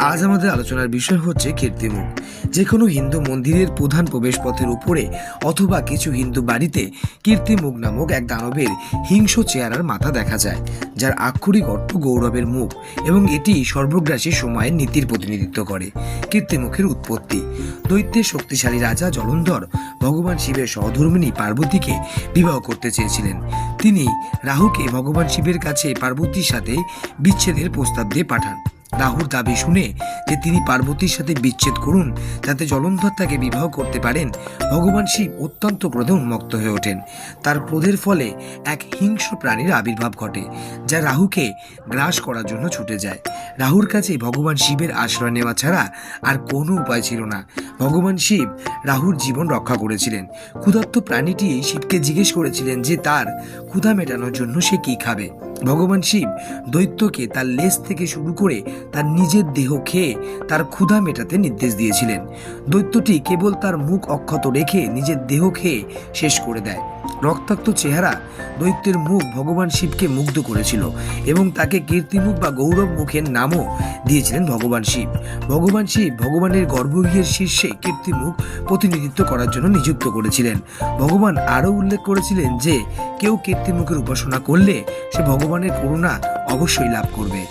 আজ আমাদের আলোচনার বিষয় হচ্ছে কীর্তিমুখ। যে কোনো হিন্দু মন্দিরের প্রধান প্রবেশ পথের উপরে অথবা কিছু হিন্দু বাড়িতে কীর্তিমুখ নামক এক দানবের হিংস্র চেহারার মাথা দেখা যায়, যার আক্ষরিক অর্থ গৌরবের মুখ, এবং এটি সর্বগ্রাসী সময়ের নীতির প্রতিনিধিত্ব করে। কীর্তিমুখের উৎপত্তি: দৈত্যের শক্তিশালী রাজা জলন্ধর ভগবান শিবের সহধর্মিণী পার্বতীকে বিবাহ করতে চেয়েছিলেন। তিনি রাহুকে ভগবান শিবের কাছে পার্বতীর সাথে বিচ্ছেদের প্রস্তাব দিয়ে পাঠান। রাহুর দাবি শুনে যে তিনি পার্বতীর সাথে বিচ্ছেদ করুন যাতে জলন্ধর তাকে বিবাহ করতে পারেন, ভগবান শিব অত্যন্ত ক্রোধে উন্মত্ত হয়ে ওঠেন। তার ক্রোধের ফলে এক হিংস্র প্রাণীর আবির্ভাব ঘটে, যা রাহুকে গ্রাস করার জন্য ছুটে যায়। রাহুর কাছে ভগবান শিবের আশ্রয় নেওয়া ছাড়া আর কোনো উপায় ছিল না। ভগবান শিব রাহুর জীবন রক্ষা করেছিলেন। ক্ষুধার্ত প্রাণীটি শিবকে জিজ্ঞেস করেছিলেন যে তার ক্ষুধা মেটানোর জন্য সে কি খাবে। ভগবান শিব দৈত্যকে তার লেজ থেকে শুরু করে তার নিজের দেহ খেয়ে তার ক্ষুধা মেটাতে নির্দেশ দিয়েছিলেন। দৈত্যটি কেবল তার মুখ অক্ষত রেখে নিজের দেহ খেয়ে শেষ করে দেয়। রক্তাক্ত চেহারা দৈত্যের মুখ ভগবান শিবকে মুগ্ধ করেছিল এবং তাকে কীর্তিমুখ বা গৌরব মুখের নামও দিয়েছিলেন ভগবান শিব। ভগবান শিব ভগবানের গর্ভগৃহের শীর্ষে কীর্তিমুখ প্রতিনিধিত্ব করার জন্য নিযুক্ত করেছিলেন। ভগবান আরও উল্লেখ করেছিলেন যে কেউ কীর্তিমুখের উপাসনা করলে সে ভগবানের করুণা অবশ্যই লাভ করবে।